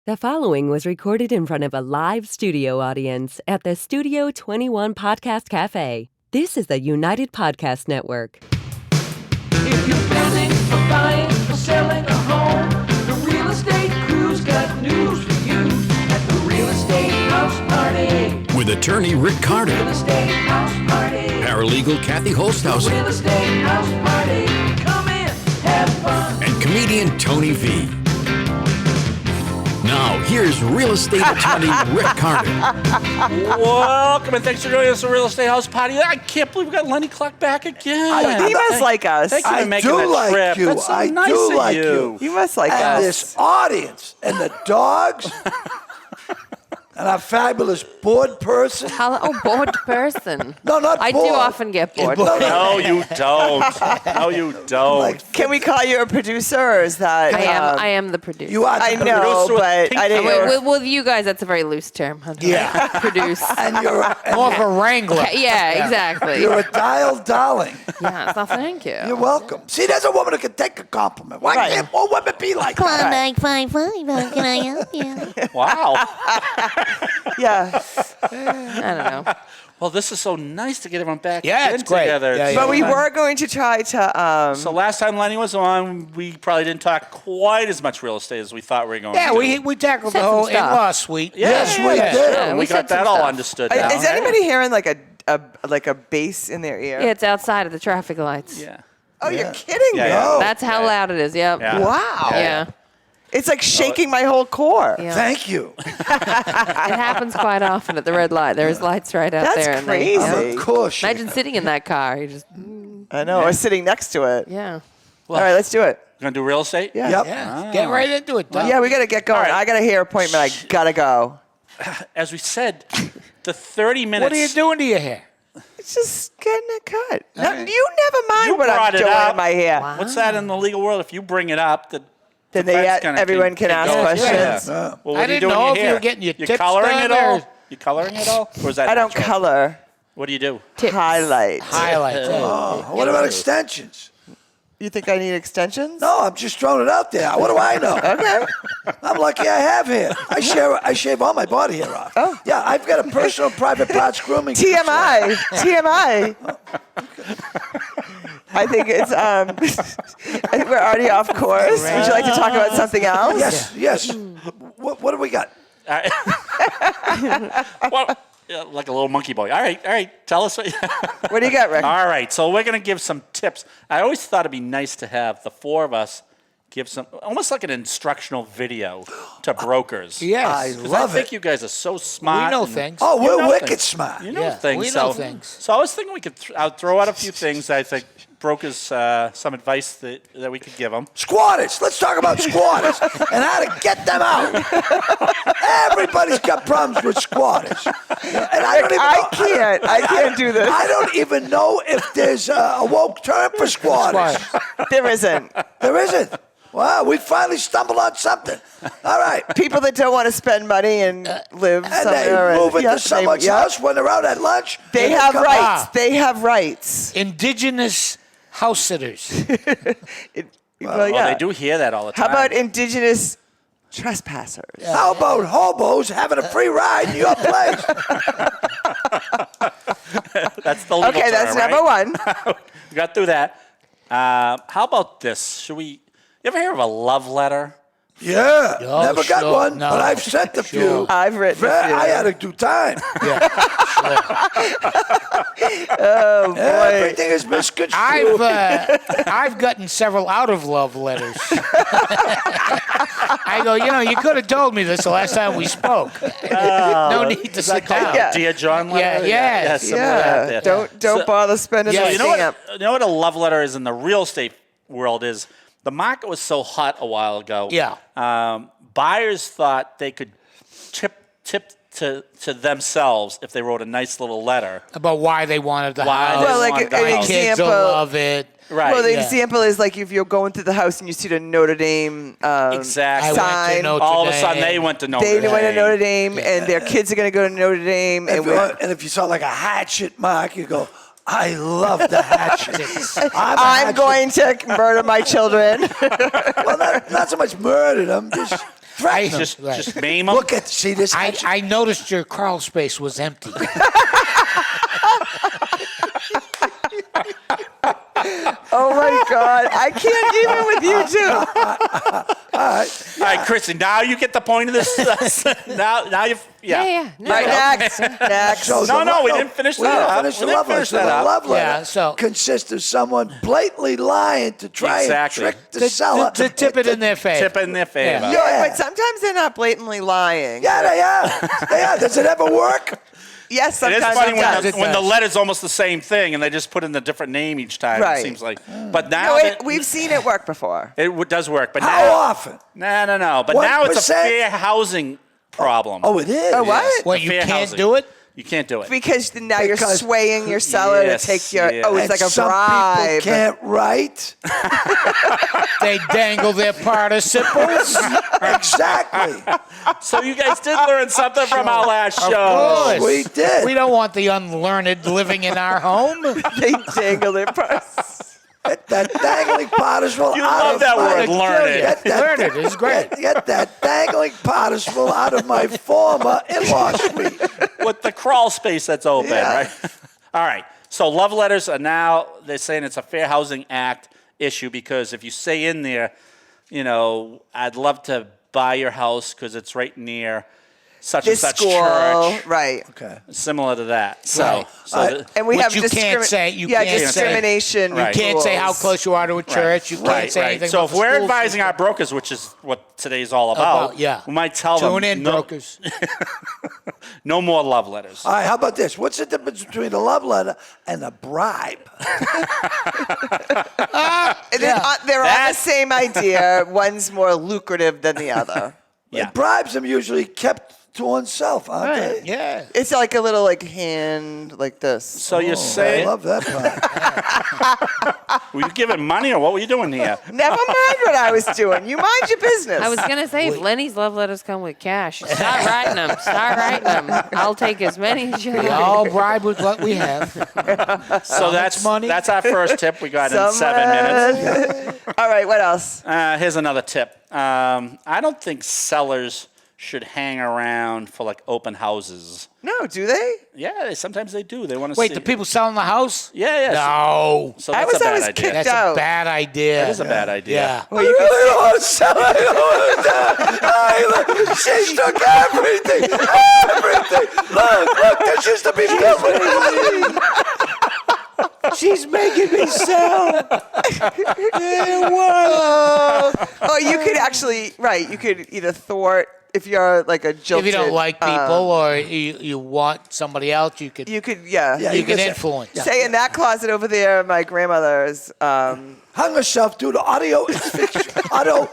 The following was recorded in front of a live studio audience at the Studio 21 Podcast Café. This is the United Podcast Network. If you're building or buying or selling a home, the Real Estate Crew's got news for you at the Real Estate House Party. With attorney Rick Carter, Real Estate House Party. paralegal Kathy Holtshouser, Real Estate House Party. Come in, have fun. and comedian Tony V. Now, here's real estate attorney Rick Carter. Welcome and thanks for joining us at Real Estate House Party. I can't believe we got Lenny Clarke back again. He must like us. Thank you for I making do that like trip. you. That's so I nice do of like you. you. You must like And us. this audience and the dogs and our fabulous bored person. Bored person. No, not I bored. do often get bored. No, you don't. No, you don't. Like, Can we call you a producer, or is that? I am the producer. you are I the know, producer with but pink I didn't know. With you guys, that's a very loose term. Huh? Yeah. Produce. and you're More of a wrangler. Yeah, exactly. you're a dial darling. Yeah, so thank you. You're welcome. See, there's a woman who can take a compliment. Why Right. can't more women be like that? Klondike 5-5, how can I help you? Wow. Yeah, I don't know. Well, this is so nice to get everyone back Yeah, in it's great. together. Yeah, but we were going to try to. So last time Lenny was on, we probably didn't talk quite as much real estate as we thought we were going Yeah, to. we tackled the Said whole some stuff. in-law suite. Yes, we yeah. did. Yeah, we said got that some all stuff. understood now. Is anybody hearing like a bass in their ear? Yeah, it's outside of the traffic lights. Yeah. Oh, you're kidding me! Yeah. No. That's how loud it is. Yep. Yeah. Wow. Yeah. It's like shaking my whole core. Yeah. Thank you. It happens quite often at the red light. There's lights right out That's there. and crazy. yeah. Of course. Imagine sitting in that car. You just, I know. Or sitting next to it. yeah. All right, let's do it. Going to do real estate? Yeah. Yep. Yeah. Get right into it, Tom. Yeah, we got to get going. All right. I got a hair appointment. I gotta go. As we said, the 30 minutes. What are you doing to your hair? It's just getting a cut. No, right. you never mind You what I'm brought it doing up. to my hair. What's that in the legal world? If you bring it up, Then everyone can ask go. questions. Well, what I are you didn't doing know in if your you hair? were getting your You tips coloring done it all? or- You coloring it all? Or is that I don't natural? color. What do you do? Highlight. Highlights. Oh, what about extensions? You think I need extensions? No, I'm just throwing it out there. What do I know? Okay. I'm lucky I have hair. I shave all my body hair off. Oh. Yeah, I've got a personal private parts grooming. TMI. TMI. I think it's I think we're already off course. Would you like to talk about something else? Yes. What do we got? Well, yeah, like a little monkey boy. All right. Tell us. What do you got, Rick? All right. So we're going to give some tips. I always thought it'd be nice to have the four of us give some, almost like an instructional video to brokers. Yes. I 'Cause love I think it. you guys are so smart. We know and- things. Oh, You we're know wicked things. smart. You know Yeah, things. we know so, things. So I was thinking I'll throw out a few things I think brokers, some advice that we could give them. Squatters. Let's talk about squatters and how to get them out. Everybody's got problems with squatters. And I don't even know. I can't do this. I don't even know if there's a woke term for squatters. There isn't. There isn't. Wow, we finally stumbled on something. All right. People that don't want to spend money and live And they somewhere. move into Yes, someone's yeah. house when they're out at lunch. They and have come rights. out. They have rights. Indigenous house sitters. Well, Well, they do hear that all the How time. about indigenous trespassers? How about hobos having a free ride in your place? That's the legal Okay, that's term, number right? one. We got through that. How about this? Should we? You ever hear of a love letter? Yeah, Oh, never got sure. one, No. but I've sent a few. I've written a few. I had to do time. Oh, boy. Everything is misconstrued. I've gotten several out of love letters. I go, you could have told me this the last time we spoke. No need to sit down. Yeah. Dear John letter? yes. something like that, Yeah. Don't bother spending Yeah, the You know stamp. what a love letter is in the real estate world is the market was so hot a while ago. Yeah. Buyers thought they could tip to themselves if they wrote a nice little letter. About why they wanted the Why house. they Well, like wanted the an house. Kids will example. love it. Right. Well, the Yeah. example is like if you're going through the house and you see the Notre Dame Exactly. I went to sign. Notre All of a sudden, Dame. they went to Notre They Dame. went to Notre Dame, and their kids are going to go to Notre Dame. And if you saw like a hatchet mark, you go, I love the hatchet. I'm going to murder my children. Well, not so much murder them, just Threaten them. Just maim them. Look at, see this? I noticed your crawl space was empty. Oh my God, I can't even with you two. All right, Chrissy, now you get the point of this. now you Yeah. No, Right, next. So we didn't finish we that didn't up. finish We the didn't love letter. finish So that the up. love letter Yeah, so- consists of someone blatantly lying to try Exactly. and trick the seller. To tip it in their face. Tip it in their favor. Yeah. Yeah, but sometimes they're not blatantly lying. Yeah, they are. Does it ever work? Yes, It is sometimes funny it when does. when the letter's almost the same thing and they just put in a different name each time. Right. It seems like. But now No, that we've seen it work before. it does work. But How now, often? No. But What now it's a percent? fair housing problem. Oh, it is. Oh, what? What, you Fair can't housing. do it? You can't do it. Because now you're Because- swaying your seller Yes, to take your. yeah. Oh, it's And like a some bribe. people can't write. They dangle their participles. Exactly. So you guys did learn something from our last show. Of course. We did. We don't want the unlearned living in our home. They dangle their purse. Get that dangling participle You out love of that my... word, learn it. Get that- Learn it. It's great. Get that dangling participle out of my former in-law suite. With the crawl space that's open, Yeah. right? All right. So love letters are now, they're saying it's a Fair Housing Act issue because if you say in there, I'd love to buy your house because it's right near such This and such school, church. right? Okay. Similar to that. So, Right. And we Which have you can't say. You can't say. discrimination. Right. You can't say how rules. close you are to a church. You can't Right, say right. anything So about if the we're school advising system. our brokers, which is what today's all about, yeah. we might tell them Tune in, brokers. no more love letters. All right, how about this? What's the difference between a love letter and a bribe? They're on the same idea. One's more lucrative than the other. Yeah. Bribes are usually kept to oneself, aren't they? Yeah. It's like a little hand like this. So you're I saying, love that part. were you giving money or what were you doing here? Never mind what I was doing. You mind your business. I was going to say, if Lenny's love letters come with cash, start writing them. I'll take as many as you We like. all bribe with what we have. So that's money? That's our first tip we got in 7 minutes. All right, what else? Here's another tip. I don't think sellers should hang around for like open houses. No, do they? Yeah, sometimes they do. They want to Wait, see. the people selling the house? Yeah. No. So I that's was a bad always idea. kicked That's out. a bad idea. That is a bad idea. Yeah. Well, you can She took everything. Everything. Look, this used to be built with money. She's making me sell. Oh, you could actually, right, you could either thwart, if you're like a jilted. If you don't like people or you want somebody else, you could You could, yeah. you could influence. Say in that closet over there, my grandmother's, Hung herself due to audio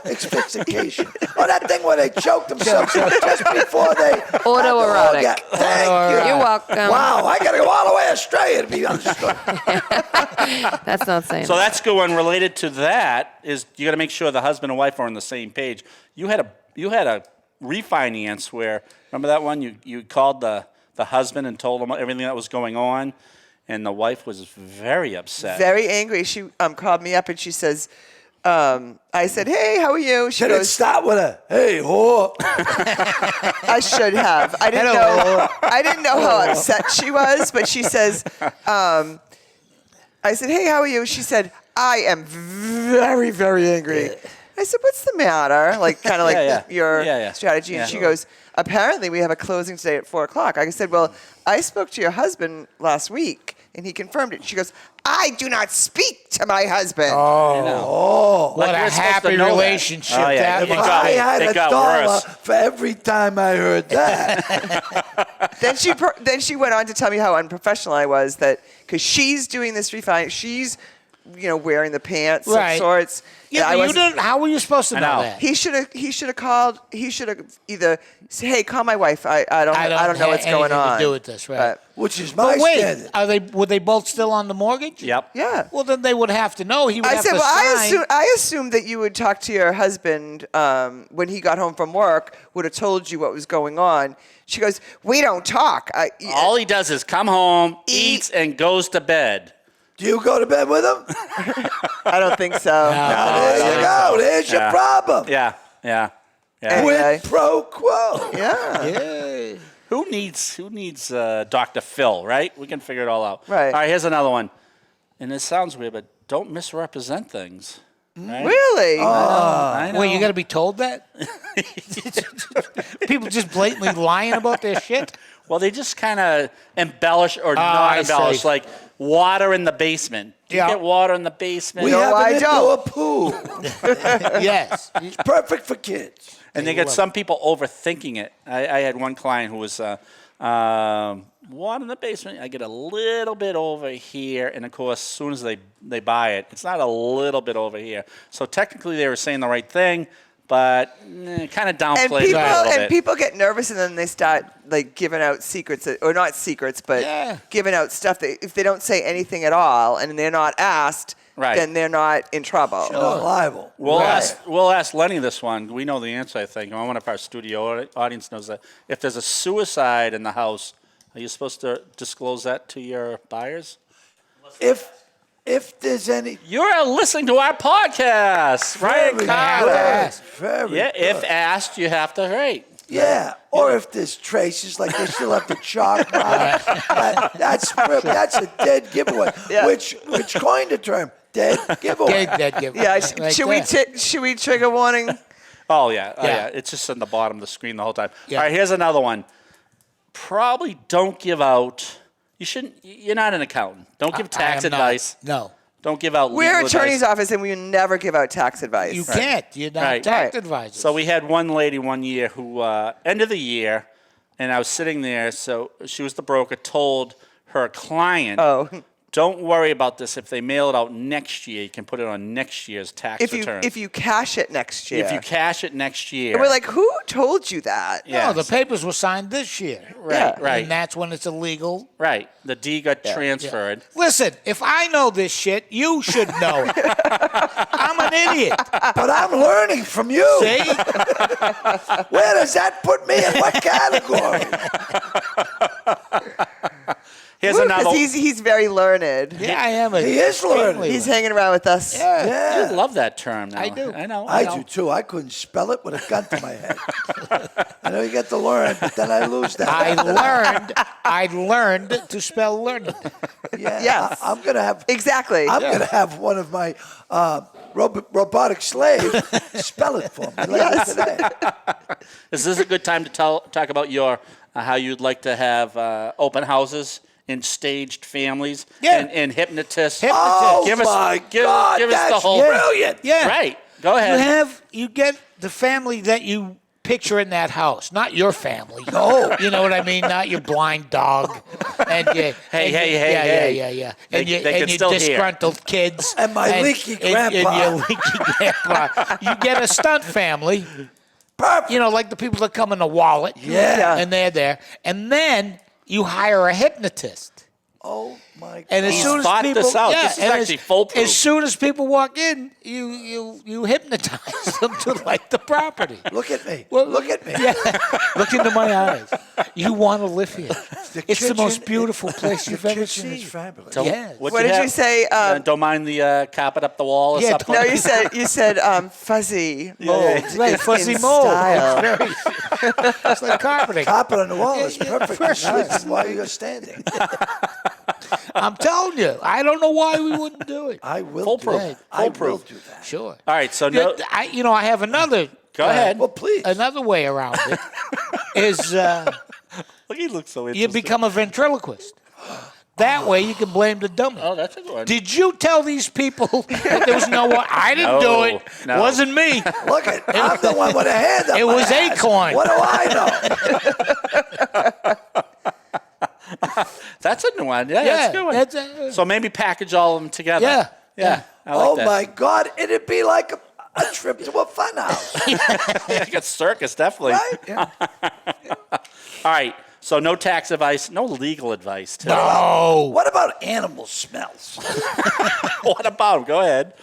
asphyxiation. Oh, that thing where they choked themselves just before they... Autoerotic. Yeah, thank you. You're welcome. Wow, I got to go all the way astray to be understood. That's not saying. So that's a good one. Related to that is you got to make sure the husband and wife are on the same page. You had a refinance where, remember that one? You called the husband and told him everything that was going on, and the wife was very upset. very angry. She called me up and she says, I said, hey, how are you? She Should it goes, start with a, hey, whore? I should have. I didn't know how upset she was, but she says, I said, hey, how are you? She said, I am very, very angry. I said, what's the matter? Like, kind of like your strategy. Yeah. And she goes, apparently we have a closing today at 4 o'clock. I said, well, I spoke to your husband last week, and he confirmed it. She goes, I do not speak to my husband. What Like a you're supposed to happy know that. relationship Oh, yeah. that It must got- be. I had it a got dollar worse. for every time I heard that. Then she went on to tell me how unprofessional I was, that because she's doing this refinance, she's wearing the pants Right. of sorts. Yeah, I but you wasn't- didn't. How were you supposed to I know know. that? He should have called. He should have either said, "Hey, call my wife. I don't know what's going anything on." to do with this, right? But, Which is my But wait, standard. were they both still on the mortgage? Yep. yeah. Well, then they would have to know. He would I have said, to well, sign. I assumed that you would talk to your husband when he got home from work, would have told you what was going on. She goes, we don't talk. All he does is come home, eats, and goes to bed. Do you go to bed with him? I don't think so. There you go. There's your problem. Yeah. Yeah. Anyway. Quid pro quo. Yeah. Yeah. Who needs Dr. Phil, right? We can figure it all out. Right. All right, here's another one. And this sounds weird, but don't misrepresent things. Right? Really? I know. Wait, you got to be told that? People just blatantly lying about their shit? Well, they just kind of embellish or not I embellish, see. like water in the basement. Do you Yeah. get water in the basement? We No, have I an don't. indoor pool. Yes. It's perfect for kids. And they get some people overthinking it. I had one client who was water in the basement. I get a little bit over here, and of course, as soon as they buy it, it's not a little bit over here. So technically, they were saying the right thing, but kind of downplays it a little bit. People get nervous and then they start like giving out secrets, or not secrets, but giving out stuff that if they don't say anything at all and they're not asked, Right. then they're not in trouble. Not liable. We'll Right. ask Lenny this one. We know the answer, I think. One of our studio audience knows that. If there's a suicide in the house, are you supposed to disclose that to your buyers? If there's any... You're listening to our podcast, right? Very Carter? good. Very Yeah, good. if asked, you have to rate. Yeah, or if there's traces, like they still have the chalk mark, that's a dead giveaway. Yeah. Which coined the term dead giveaway. Dead giveaway. Yeah, Right should we trigger warning? Oh yeah. Yeah. It's just on the bottom of the screen the whole time. Yeah. All right, here's another one. Probably don't give out. You shouldn't. You're not an accountant. Don't give tax I am not. advice. No. Don't give out. We're legal attorney's advice. office and we never give out tax advice. You can't. You're not Right. tax Right. advisors. So we had one lady one year who, end of the year, and I was sitting there. So she was the broker. Told her client, Oh. don't worry about this. If they mail it out next year, you can put it on next year's tax return. If you cash it next year. If you cash it next year. And we're like, who told you that? Yeah. No, the papers were signed this year. Right, right. And that's when it's illegal. Right. The D got transferred. Listen, if I know this shit, you should know it. I'm an idiot. But I'm learning from you. See? Where does that put me in what category? Here's another. Because he's very learned. Yeah, I am. He is learning. He's hanging around with us. Yeah. You love that term now. I do. I know. I know. do too. I couldn't spell it with a gun to my head. I know you get to learn, but then I lose that. I learned to spell learned. Yeah. Yes. I'm gonna have. Exactly. I'm gonna have one of my robotic slaves spell it for me later today. Is this a good time to talk about your how you'd like to have open houses in staged families? Yeah. And hypnotists. Oh Give us- my give us- God, give us the that's whole- brilliant. Yeah. Right. Go ahead. You get the family that you picture in that house, not your family. No. You know what I mean? Not your blind dog. And Hey. Yeah. And They your can still hear. disgruntled kids. And my leaky grandpa. And your leaky grandpa. You get a stunt family. Perfect. You know, like the people that come in a wallet. Yeah. And they're there. And then you hire a hypnotist. Oh my God. And as He's soon as thought people, this out. Yeah, This is and actually foolproof. As soon as people walk in, you hypnotize them to like the property. Look at me. Well, Look at me. Yeah, look into my eyes. You want to live here. It's the most kitchen- beautiful place you've the ever kitchen seen. is fabulous. So Yes. What did you say? don't mind the carpet up the wall or Yeah, something? No, you said fuzzy mold. Right, fuzzy in mold. style. It's like carpeting. Carpet on the wall is Yeah, perfect. fresh. Nice while you're standing. I'm telling you, I don't know why we wouldn't do it. I will Foolproof. do that. I will Foolproof. do that. Sure. All right. So no. I have another. Go ahead. Well, please. Another way around it is Look, he looks so interesting. you become a ventriloquist. That way you can blame the dummy. Oh, that's a good one. Did you tell these people that there was no one? I didn't do it. No. Wasn't me. Look at I'm the one with a hand up It my was ass. Acorn. What do I know? That's a new one. Yeah, that's a good one. that's So maybe package all of them together. Yeah. Yeah. I like Oh that. my God! It'd be like a trip to a fun house, Like a circus, definitely. right? All right. So no tax advice, no legal advice, too. No. What about animal smells? What about 'em? Go ahead.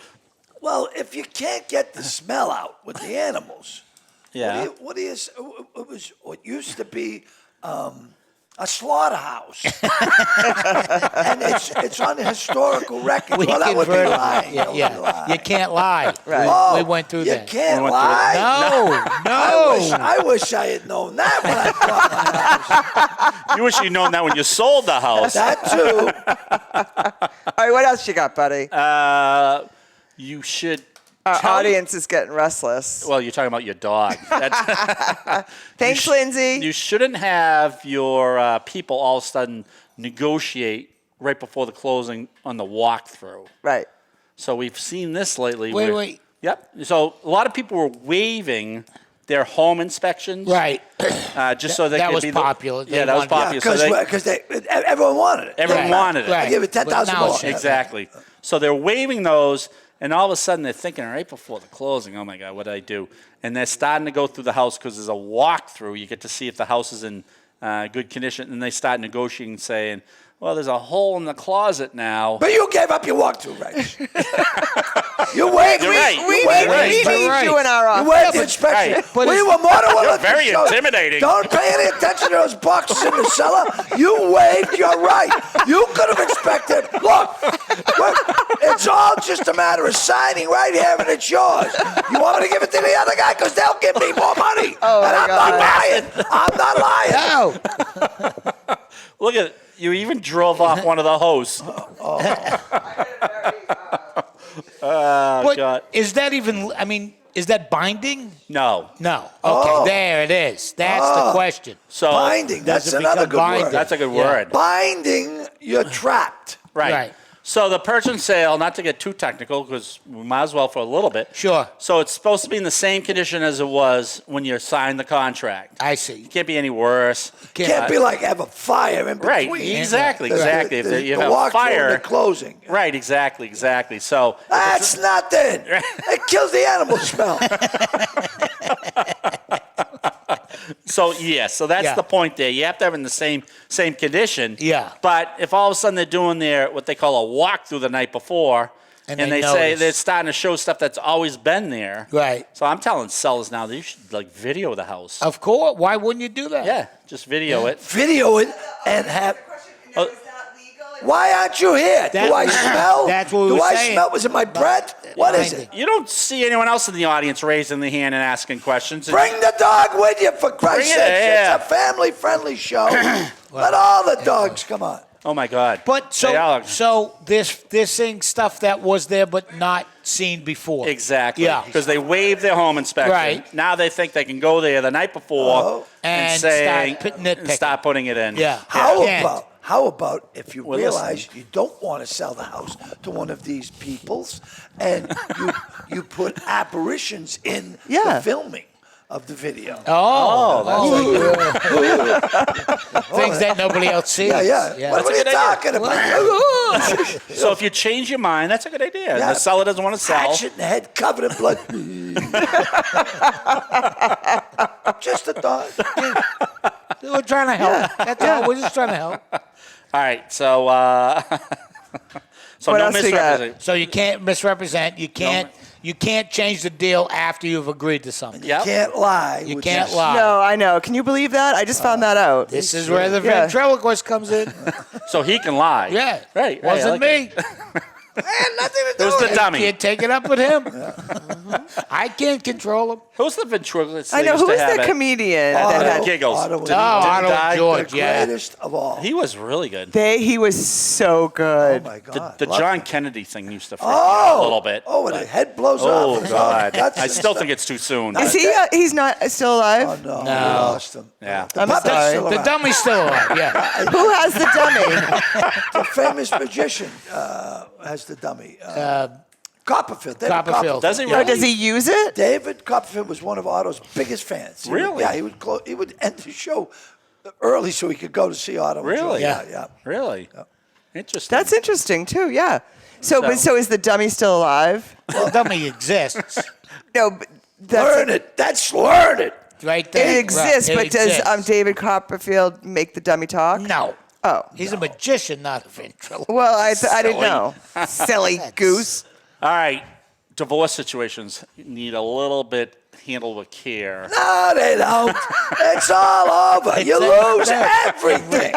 Well, if you can't get the smell out with the animals, Yeah. what used to be a slaughterhouse. And it's on the historical record. Well, that would be converted- lying. Yeah, That would yeah. be lying. You can't lie. Right. We went through You that. can't went through lie. No. I wish I had known that when I bought my house. You wish you'd known that when you sold the house. That too. All right, what else you got, buddy? You should. Our tell- audience is getting restless. Well, you're talking about your dog. Thanks, Lindsay. You shouldn't have your people all of a sudden negotiate right before the closing on the walkthrough. Right. So we've seen this lately. Wait. Yep. So a lot of people were waiving their home inspections. Right. Just so they That could was be popular. They Yeah, that was wanted- popular. Because everyone wanted it. Everyone wanted it. Right. I give it 10,000 But now more. it's- Exactly. So they're waiving those, and all of a sudden they're thinking right before the closing, oh my God, what did I do? And they're starting to go through the house because there's a walkthrough. You get to see if the house is in good condition, and they start negotiating, saying, well, there's a hole in the closet now. But you gave up your walkthrough rights. You waived. You're right. We You're need right. you in our You office. waived the inspection. Right. But We it's- were more than willing You're to very show- intimidating. Don't pay any attention to those boxes in the cellar. You waived your right. You could have expected. Look, it's all just a matter of signing right here, and it's yours. You want me to give it to the other guy? Because they'll give me more money. Oh, and my I'm God. not lying. I'm not lying. No. Look at it. You even drove off one of the hosts. But God. is that even, is that binding? No. No. Okay, there it is. That's the question. So Binding. That's Does it another become good binding? word. that's a good Yeah. word. Binding, you're trapped. Right. Right. So the purchase and sale, not to get too technical, because we might as well for a little bit. Sure. So it's supposed to be in the same condition as it was when you signed the contract. I see. It can't be any worse. Can't be like have a fire in Right. between. Exactly. The- Exactly. The, If you the have walkthrough and fire. the closing. Right. Exactly. Exactly. So. That's nothing. It kills the animal smell. So so that's Yeah. the point there. You have to have it in the same condition. Yeah. But if all of a sudden they're doing what they call a walkthrough the night before, And and they they say notice. they're starting to show stuff that's always been there. Right. So I'm telling sellers now that you should video the house. Of course. Why wouldn't you do that? Yeah, just video it. Video it and have. Why aren't you here? That- Do I smell? that's what we Do were I saying. smell? Was it my breath? What is it? You don't see anyone else in the audience raising the hand and asking questions. Bring the dog with you, for Christ's Bring it, sake. yeah. It's a family-friendly show. Let all the dogs come on. Oh my God! But They are- so they're saying stuff that was there but not seen before. Exactly. Yeah. Because they waived their home inspection. Right. Now they think they can go there the night before And say, start nitpicking. and start putting it in. Yeah. How about if you Well, realize you don't want to sell the house to one of these peoples, and you put apparitions in Yeah. the filming of the video? Things that nobody else sees. Yeah. What are you talking about? So if you change your mind, that's a good idea. Yeah. The seller doesn't want to sell. Hatchet in the head covered in blood. Just a thought. We're trying to help. That's all. We're just trying to help. All right. So What no else we got? misrepresentation. So you can't misrepresent. You can't change the deal after you've agreed to something. Yep. Can't lie. You which can't is- lie. No, I know. Can you believe that? I just found that out. This is where the Yeah. ventriloquist comes in. So he can lie. Yeah. Right. Wasn't me. nothing to It was do the with it. dummy. Can't take it up with him. I can't control him. Who's the ventriloquist? I know. Who is the comedian that Otto. had? Giggles. Otto was Did he Otto die? George. the Yeah. greatest of all. He was really good. He was so Oh good. my God. The Love John it. Kennedy thing used to freak me out a little bit. Oh, when the head blows Oh, off. God. That's I still think it's too soon. Is he? He's not still alive. Oh, no. No. We lost him. Yeah. The I'm puppet's sorry. still The around. dummy's still alive. Yeah. Who has the dummy? The famous magician has the dummy. Copperfield. David Copperfield. Does he Oh, really? does he use it? David Copperfield was one of Otto's biggest fans. Really? Yeah, he would end the show early so he could go to see Otto. and Really? George. Yeah. Really? Interesting. That's interesting too. Yeah. So is the dummy still alive? Well, dummy exists. No, but Learn it. That's learn it. Right there. It exists, Right. but It does exists. David Copperfield make the dummy talk? No. Oh. He's a magician, not a ventriloquist. Well, I didn't Silly. know. Silly goose. All right. Divorce situations need a little bit handled with care. No, they don't. It's all over. You lose everything.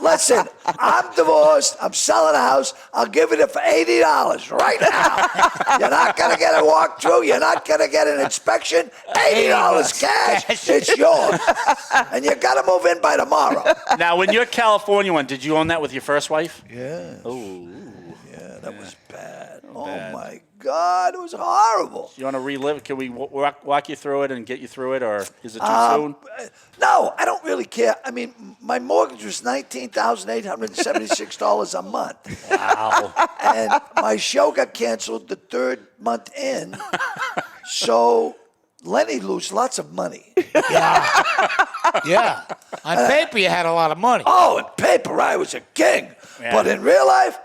Listen, I'm divorced. I'm selling a house. I'll give it for $80 right now. You're not going to get a walkthrough. You're not going to get an inspection. $80 cash. It's yours. And you got to move in by tomorrow. Now, when your California one, did you own that with your first wife? Yeah. Oh. Yeah, that was bad. Oh, my God. It was horrible. You want to relive it? Can we walk you through it and get you through it, or is it too soon? No, I don't really care. I mean, my mortgage was $19,876 a month. Wow. And my show got canceled the third month in. So Lenny lose lots of money. Yeah. On paper, you had a lot of money. Oh, in paper, I was a king. Yeah. But in real life,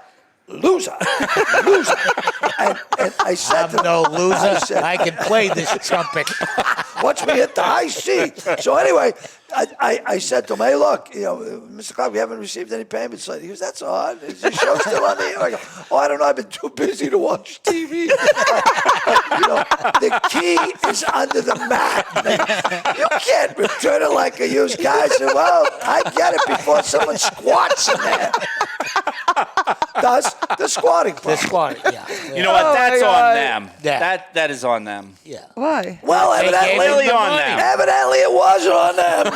loser. Loser. And I said I'm no loser. I I can play this trumpet. watch me hit the high C. So anyway, I said to him, hey, look, Mr. Clarke, we haven't received any payments lately. He goes, that's odd. Is your show still on the air? I go, I don't know. I've been too busy to watch TV. The key is under the mat. You can't return it like a used car. I said, well, I get it before someone squats in there. Thus, the squatting part. The squatting, yeah. You know what? That's my on God. them. Yeah. That is on them. Yeah. Why? Well, They gave evidently, him the on money. them. Evidently, it was on them.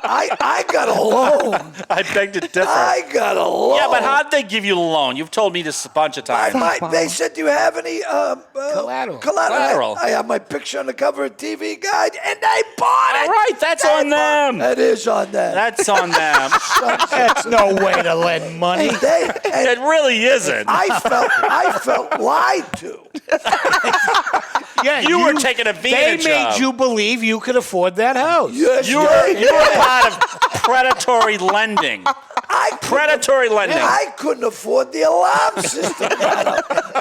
I got a loan. I beg to differ. I got a loan. Yeah, but how'd they give you the loan? You've told me this a bunch of times. They said, do you have any Collateral. Collateral. I have my picture on the cover of TV Guide, and they bought it. All right, that's on them. That is on them. That's on them. That's no way to lend money. And It really isn't. I felt lied to. Yeah, You were taken advantage They made of. you believe you could afford that house. Yes, You were part of predatory lending. Predatory lending. I couldn't afford the alarm system.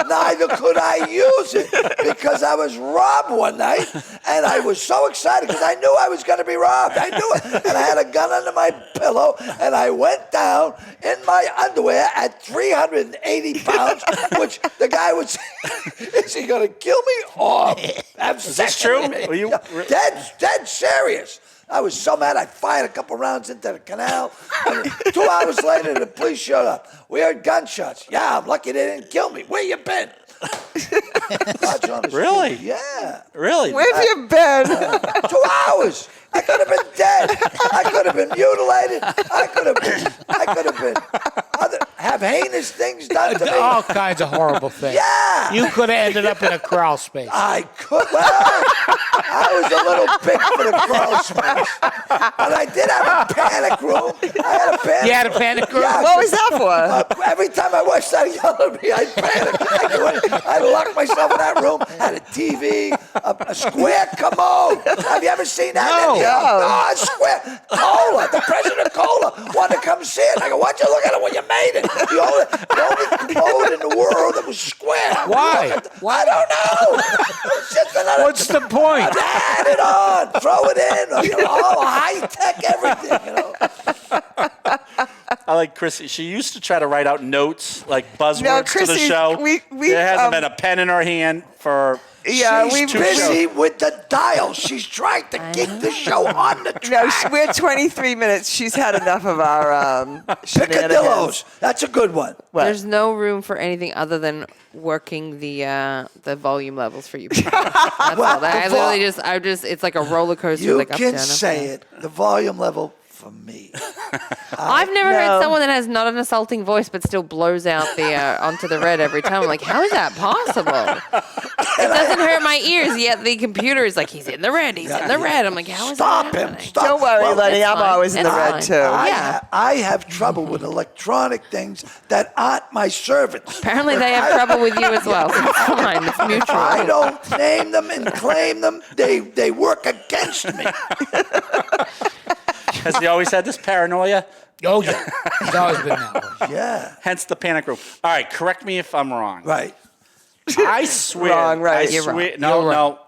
Neither could I use it because I was robbed one night, and I was so excited because I knew I was going to be robbed. I knew it, and I had a gun under my pillow, and I went down in my underwear at 380 pounds, which the guy would say, "Is he going to kill me or have sex this true? with me?" Were you- Yeah, dead serious. I was so mad I fired a couple rounds into the canal. And 2 hours later, the police showed up. We heard gunshots. Yeah, I'm lucky they didn't kill me. Where you been? Really? Yeah. Really? Where have you been? 2 hours. I could have been dead. I could have been mutilated. I could have been have heinous things done to me. All kinds of horrible things. Yeah. You could have ended up in a crawl space. I could. Well, I was a little big for the crawl space. But I did have a panic room. I had a panic You had a panic room? Yeah. What was that for? Every time my wife started yelling at me, I'd panic. I'd lock myself in that room, had a TV, a square commode. Have you ever seen that? No. No, a square. Cola, the president of Cola wanted to come see it. I go, why'd you look at it when you made it? The only commode in the world that was square. Why? I don't know. It's just another. What's the point? Add it on, throw it in, all high tech, everything. I like Chrissy. She used to try to write out notes, like buzzwords No, to the Chrissy, show. we there hasn't been a pen in her hand for. Yeah, She's we've busy with the dial. She's trying to keep the show on the No, track. we're 23 minutes. She's had enough of our shenanigans. Picadillos. That's a good one. What? There's no room for anything other than working the volume levels for you. That's all. I literally just it's like a roller coaster. You like up, can down, up, say down. it. The volume level for me. I've never No. heard someone that has not an assaulting voice but still blows out the onto the red every time. I'm like, how is that possible? It doesn't hurt my ears, yet the computer is like, he's in the red, he's in the red. I'm like, how is Stop that him. happening? Stop. Don't worry, Well, Lenny. it's I'm fine. always in the It's red, fine. too. Yeah. I have trouble with electronic things that aren't my servants. Apparently they have trouble with you as well. So it's fine. It's mutual. I don't name them and claim them. They work against me. Has he always had this paranoia? Oh, yeah. It's always been that way. Yeah. Hence the panic room. All right, correct me if I'm wrong. Right. I swear. Wrong, right. I You're swear. wrong. No, You're right. no.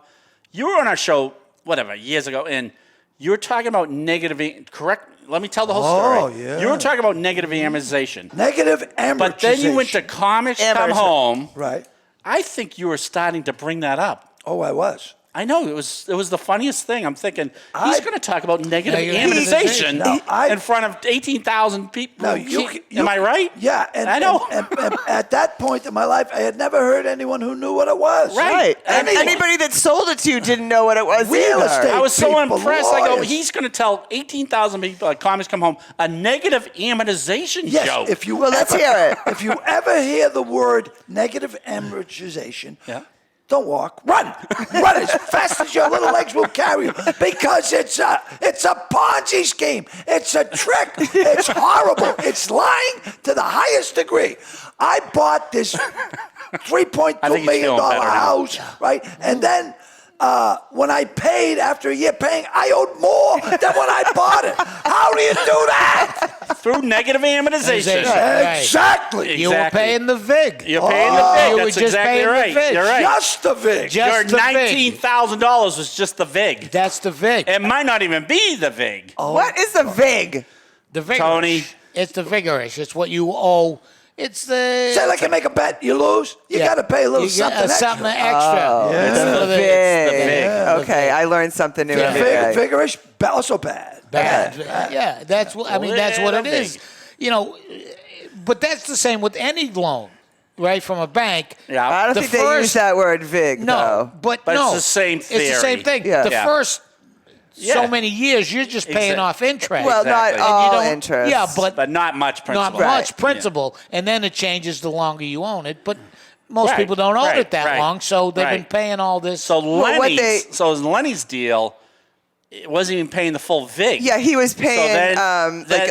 You were on our show, whatever, years ago, and you were talking about negative. Correct. Let me tell the whole story. Oh, yeah. You were talking about negative amortization. Negative amortization. But then you went to Comics Come Amortization. Home, Right. I think you were starting to bring that up. Oh, I was. I know it was the funniest thing. I'm thinking he's going to talk about negative amortization in front of 18,000 people. No, am I right? Yeah, and I know. And at that point in my life, I had never heard anyone who knew what it was. Right. And anybody that sold it to you didn't know what it was Real either. estate I was so people, impressed. I go, lawyers. he's going to tell 18,000 people at Comics Come Home a negative amortization joke. If you Let's hear it. If you ever hear the word negative amortization, Yeah. don't walk. Run. Run as fast as your little legs will carry you, because it's a Ponzi scheme. It's a trick. It's horrible. It's lying to the highest degree. I bought this $3.2 million house, right? And then when I paid, after a year paying, I owed more than when I bought it. How do you do that? Through negative amortization. Right. Exactly. You were paying the VIG. You're paying the VIG. You were That's just exactly paying the right. VIG. You're right. Just the VIG. Just Your the VIG. $19,000 was just the VIG. That's the VIG. It might not even be the VIG. What is the VIG? The vigorish. Tony. It's the vigorish. It's what you owe. It's the. Say like you make a bet, you lose. You got to pay a little You get something extra. something extra. It's It's the the VIG. VIG. Okay, I learned something new every day. Vigorous, also bad. Bad. Yeah, that's what I mean. That's what it is. You know, but that's the same with any loan, right? From a bank. Yeah. I don't The think they use first- that word VIG, No, though. but But no, it's the same It's the same theory. thing. Yeah. The Yeah. first so Yeah. many years, you're just paying off interest. Well, Exactly. not And all you don't- interest. Yeah, But not much principal. not much principal, and then it changes the longer you own it. But most Right, people don't own right, it that right, long, so they've been right. paying all this. So what Lenny's deal, it wasn't even paying the full VIG. Yeah, he was paying then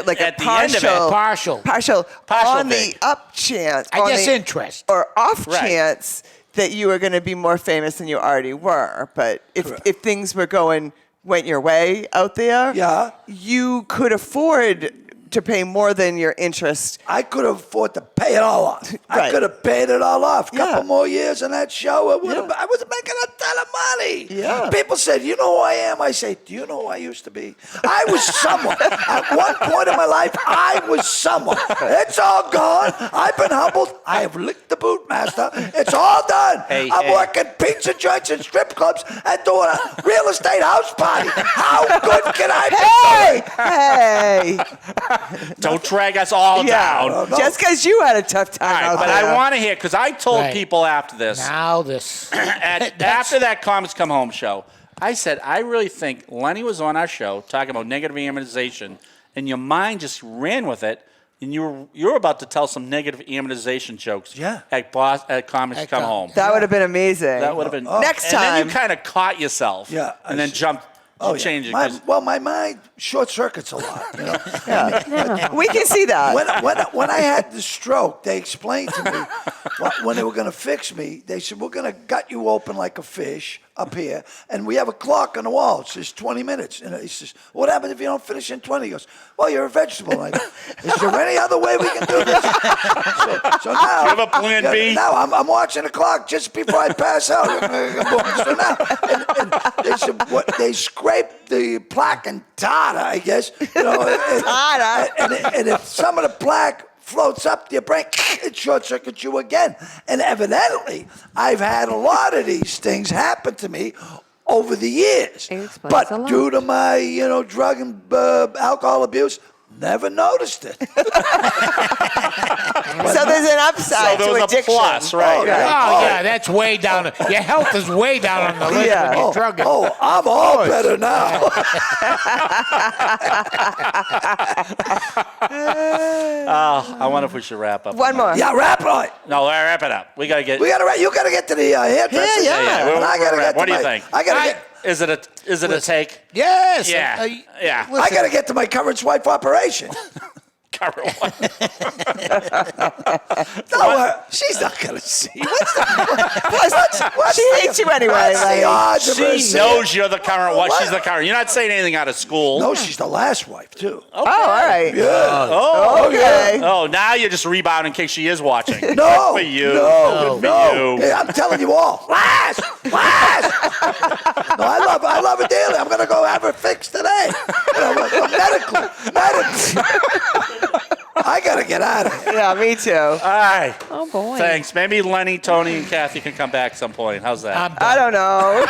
like a at the end of it- partial partial on VIG. the up chance. I on guess the- interest. or off Right. chance that you were going to be more famous than you already were. But if things went your way out there, Yeah. you could afford to pay more than your interest. I could afford to pay it all off. I Right. could have paid it all off. A Yeah. couple more years on that show, I was making a ton of money. Yeah. People said, "You know who I am?" I say, "Do you know who I used to be?" I was someone. At one point in my life, I was someone. It's all gone. I've been humbled. I have licked the boot, master. It's all done. I'm working pizza joints and strip clubs and doing a real estate house party. How good can I be? Hey, Don't drag us all down. just because you had a tough time All right, out but there. I want to hear, because I told Right. people after this, Now this. after that Comics Come Home show, I said, I really think Lenny was on our show talking about negative amortization, and your mind just ran with it, and you were about to tell some negative amortization jokes at Comics Come Home. That would have been amazing. That would have been Next And then time. you kind of caught yourself, and then jumped. You changed it. 'cause- My mind short circuits a lot. You know? We can see that. When I had the stroke, they explained to me when they were going to fix me. They said, "We're going to gut you open like a fish up here, and we have a clock on the wall. It says 20 minutes." And he says, "What happens if you don't finish in 20?" He goes, "Well, you're a vegetable." And I go, "Is there any other way we can do this?" So now, you have a plan B? Now I'm watching the clock just before I pass out. So now, and they said, "What?" They scraped the plaque and tartar, I guess. You know, and if some of the plaque floats up to your brain, it short circuits you again. And evidently, I've had a lot of these things happen to me over the years. It explains But a lot. due to my, drug and alcohol abuse, never noticed it. So there's an upside So to there was a addiction. plus, right? Oh, yeah, that's way down. Your health is way down on the list Yeah. when you're drugging. I'm all better now. I wonder if we should wrap up. One more. Yeah, wrap it. No, wrap it up. We got to get. You gotta get to the hairdresser. Yeah. And I gotta get What to do you my- think? I gotta get. Is it a take? Yes. Yeah. Yeah. I gotta get to my current swipe operation. Current one. No, she's not gonna see. She hates you anyway. What's the Like, odds of her She seeing- knows you're the current one. What? She's the current. You're not saying anything out of school. No, she's the last wife too. oh, all right. Oh, Okay. oh, now you're just rebounding in case she is watching. No, Good for you. no, Good for you. Hey, I'm telling you all, last. No, I love her dearly. I'm gonna go have her fixed today. Medically. I gotta get out of here. Yeah, me too. All right. Oh boy. Thanks. Maybe Lenny, Tony, and Kathy can come back some point. How's that? I'm done. I don't know.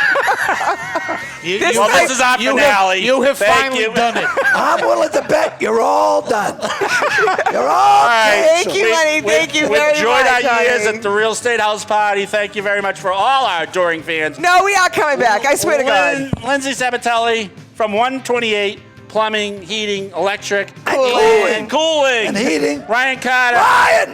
Well, this is our finale. You have Thank finally you. done it. I'm willing to bet you're all done. You're all Thank canceled. you, Lenny. Thank you we very enjoyed much. our years honey. at the Real Estate House Party. Thank you very much for all our adoring fans. No, we are coming back. I swear to God. Lindsay Sabatelli from 128 Plumbing, Heating, Electric, Cooling. Cooling. And heating. Ryan Carter.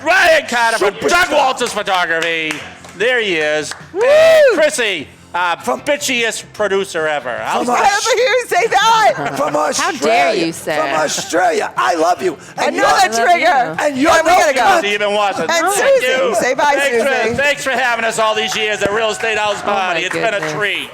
Ryan Carter from Superstar. Doug Walters Photography. There he is. Woo! And Chrissy, from bitchiest producer ever. How's From I that? never hear you say that. From Australia. dare you, sir. From Australia. I love you. And Another you're- trigger. And you're we gotta go. Stephen Watson. And Thank Susie. you. Say bye, thanks Susie. thanks for having us all these years at Real Estate House Party. my It's been a goodness. treat.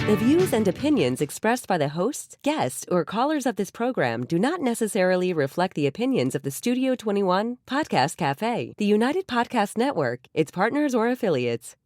The views and opinions expressed by the hosts, guests, or callers of this program do not necessarily reflect the opinions of the Studio 21 Podcast Café, the United Podcast Network, its partners, or affiliates.